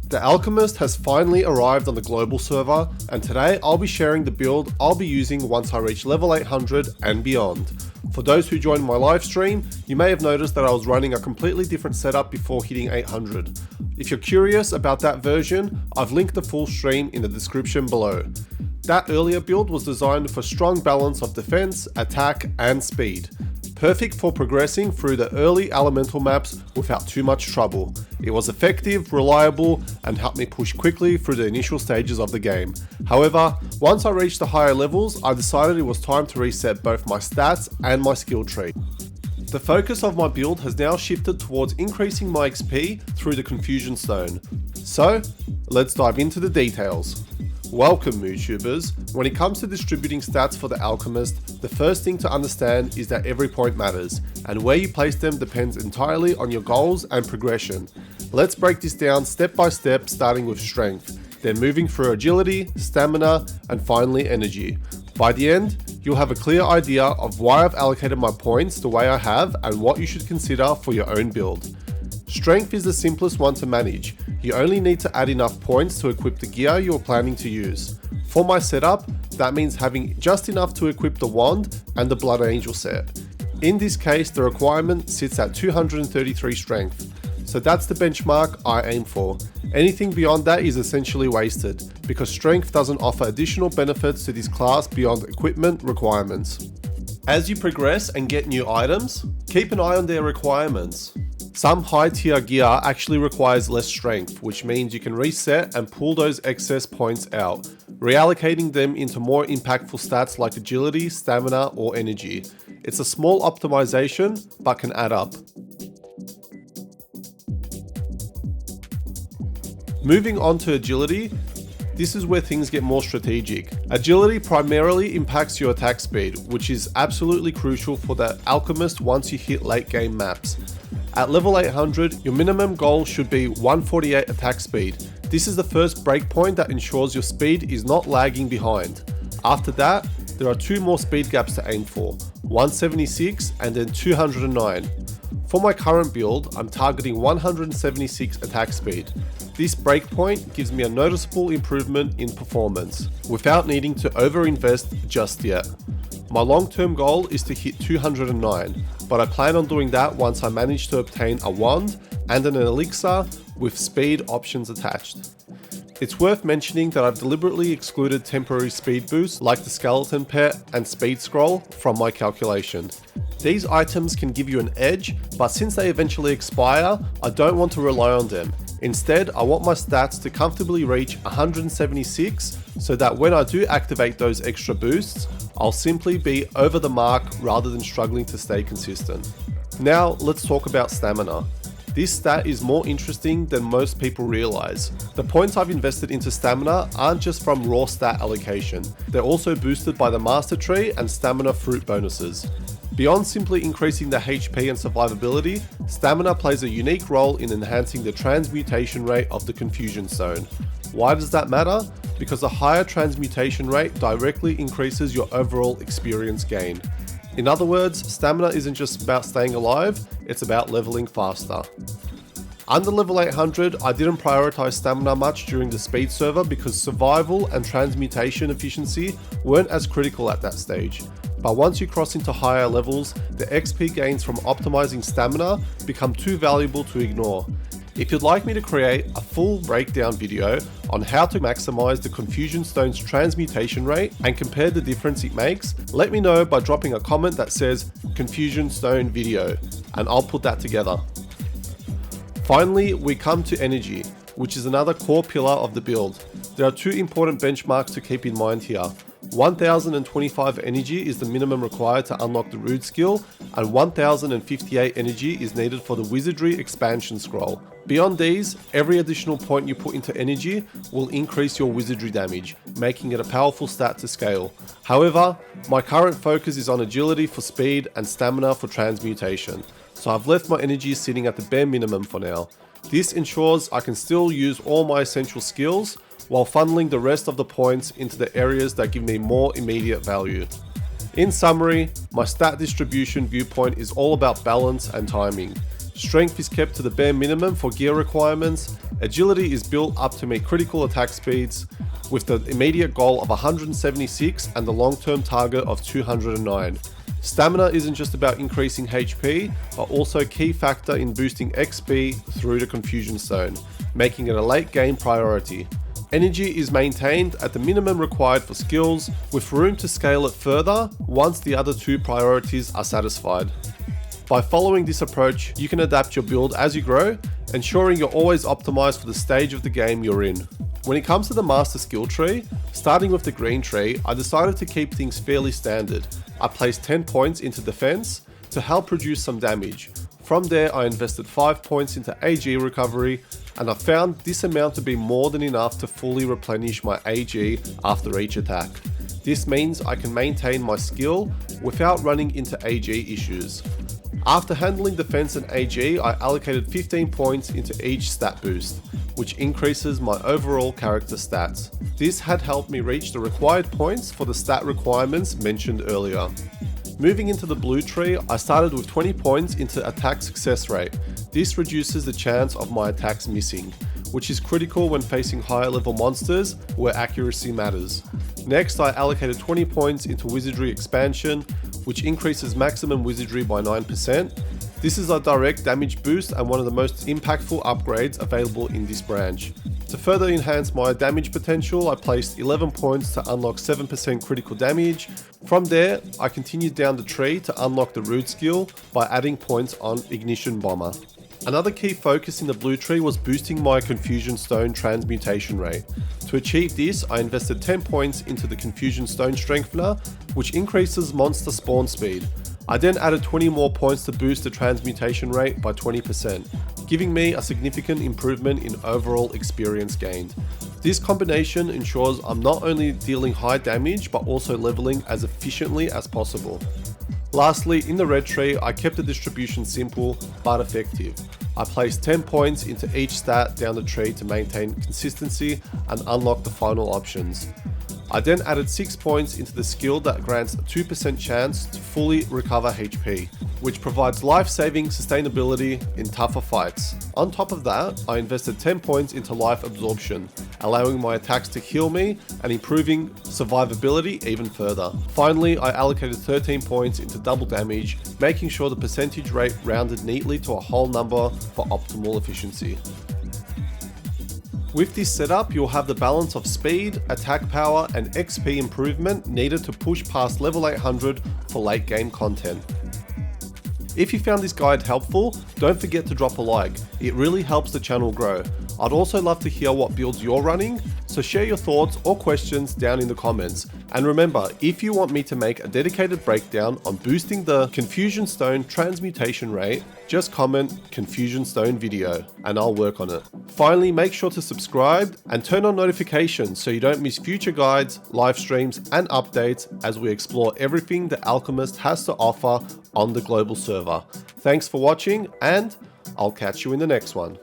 The Alchemist has finally arrived on the global server, and today I'll be sharing the build I'll be using once I reach level 800 and beyond. For those who joined my live stream, you may have noticed that I was running a completely different setup before hitting 800. If you're curious about that version, I've linked the full stream in the description below. That earlier build was designed for strong balance of defense, attack, and speed. Perfect for progressing through the early elemental maps without too much trouble. It was effective, reliable, and helped me push quickly through the initial stages of the game. However, once I reached the higher levels, I decided it was time to reset both my stats and my skill tree. The focus of my build has now shifted towards increasing my XP through the Confusion Stone. So, let's dive into the details. Welcome YouTubers. When it comes to distributing stats for the Alchemist, the first thing to understand is that every point matters, and where you place them depends entirely on your goals and progression. Let's break this down step by step, starting with strength, then moving through agility, stamina, and finally energy. By the end, you'll have a clear idea of why I've allocated my points the way I have and what you should consider for your own build. Strength is the simplest one to manage. You only need to add enough points to equip the gear you're planning to use. For my setup, that means having just enough to equip the wand and the Blood Angel set. In this case, the requirement sits at 233 strength, so that's the benchmark I aim for. Anything beyond that is essentially wasted, because strength doesn't offer additional benefits to this class beyond equipment requirements. As you progress and get new items, keep an eye on their requirements. Some high tier gear actually requires less strength, which means you can reset and pull those excess points out, reallocating them into more impactful stats like agility, stamina, or energy. It's a small optimization, but can add up. Moving on to agility, this is where things get more strategic. Agility primarily impacts your attack speed, which is absolutely crucial for the Alchemist once you hit late game maps. At level 800, your minimum goal should be 148 attack speed. This is the first breakpoint that ensures your speed is not lagging behind. After that, there are two more speed gaps to aim for, 176 and then 209. For my current build, I'm targeting 176 attack speed. This breakpoint gives me a noticeable improvement in performance, without needing to overinvest just yet. My long-term goal is to hit 209, but I plan on doing that once I manage to obtain a wand and an elixir with speed options attached. It's worth mentioning that I've deliberately excluded temporary speed boosts like the skeleton pet and speed scroll from my calculation. These items can give you an edge, but since they eventually expire, I don't want to rely on them. Instead, I want my stats to comfortably reach 176 so that when I do activate those extra boosts, I'll simply be over the mark rather than struggling to stay consistent. Now let's talk about stamina. This stat is more interesting than most people realize. The points I've invested into stamina aren't just from raw stat allocation, they're also boosted by the Master Tree and stamina fruit bonuses. Beyond simply increasing the HP and survivability, stamina plays a unique role in enhancing the transmutation rate of the Confusion Stone. Why does that matter? Because a higher transmutation rate directly increases your overall experience gain. In other words, stamina isn't just about staying alive, it's about leveling faster. Under level 800, I didn't prioritize stamina much during the speed server because survival and transmutation efficiency weren't as critical at that stage. But once you cross into higher levels, the XP gains from optimizing stamina become too valuable to ignore. If you'd like me to create a full breakdown video on how to maximize the Confusion Stone's transmutation rate and compare the difference it makes, let me know by dropping a comment that says Confusion Stone video, and I'll put that together. Finally, we come to energy, which is another core pillar of the build. There are two important benchmarks to keep in mind here. 1025 energy is the minimum required to unlock the Ruud skill, and 1058 energy is needed for the Wizardry Expansion Scroll. Beyond these, every additional point you put into energy will increase your wizardry damage, making it a powerful stat to scale. However, my current focus is on agility for speed and stamina for transmutation, so I've left my energy sitting at the bare minimum for now. This ensures I can still use all my essential skills while funneling the rest of the points into the areas that give me more immediate value. In summary, my stat distribution viewpoint is all about balance and timing. Strength is kept to the bare minimum for gear requirements. Agility is built up to meet critical attack speeds, with the immediate goal of 176 and the long-term target of 209. Stamina isn't just about increasing HP, but also a key factor in boosting XP through the Confusion Stone, making it a late game priority. Energy is maintained at the minimum required for skills, with room to scale it further once the other two priorities are satisfied. By following this approach, you can adapt your build as you grow, ensuring you're always optimized for the stage of the game you're in. When it comes to the master skill tree, starting with the green tree, I decided to keep things fairly standard. I placed 10 points into defense to help produce some damage. From there, I invested 5 points into AG recovery, and I found this amount to be more than enough to fully replenish my AG after each attack. This means I can maintain my skill without running into AG issues. After handling defense and AG, I allocated 15 points into each stat boost, which increases my overall character stats. This had helped me reach the required points for the stat requirements mentioned earlier. Moving into the blue tree, I started with 20 points into attack success rate. This reduces the chance of my attacks missing, which is critical when facing higher level monsters where accuracy matters. Next, I allocated 20 points into Wizardry Expansion, which increases maximum wizardry by 9%. This is a direct damage boost and one of the most impactful upgrades available in this branch. To further enhance my damage potential, I placed 11 points to unlock 7% critical damage. From there, I continued down the tree to unlock the Ruud skill by adding points on Ignition Bomber. Another key focus in the blue tree was boosting my Confusion Stone transmutation rate. To achieve this, I invested 10 points into the Confusion Stone Strengthener, which increases monster spawn speed. I then added 20 more points to boost the transmutation rate by 20%, giving me a significant improvement in overall experience gained. This combination ensures I'm not only dealing high damage, but also leveling as efficiently as possible. Lastly, in the red tree, I kept the distribution simple but effective. I placed 10 points into each stat down the tree to maintain consistency and unlock the final options. I then added 6 points into the skill that grants a 2% chance to fully recover HP, which provides life-saving sustainability in tougher fights. On top of that, I invested 10 points into life absorption, allowing my attacks to heal me and improving survivability even further. Finally, I allocated 13 points into double damage, making sure the percentage rate rounded neatly to a whole number for optimal efficiency. With this setup, you'll have the balance of speed, attack power, and XP improvement needed to push past level 800 for late game content. If you found this guide helpful, don't forget to drop a like. It really helps the channel grow. I'd also love to hear what builds you're running, so share your thoughts or questions down in the comments. And remember, if you want me to make a dedicated breakdown on boosting the Confusion Stone transmutation rate, just comment Confusion Stone video and I'll work on it. Finally, make sure to subscribe and turn on notifications so you don't miss future guides, live streams, and updates as we explore everything that Alchemist has to offer on the global server. Thanks for watching, and I'll catch you in the next one.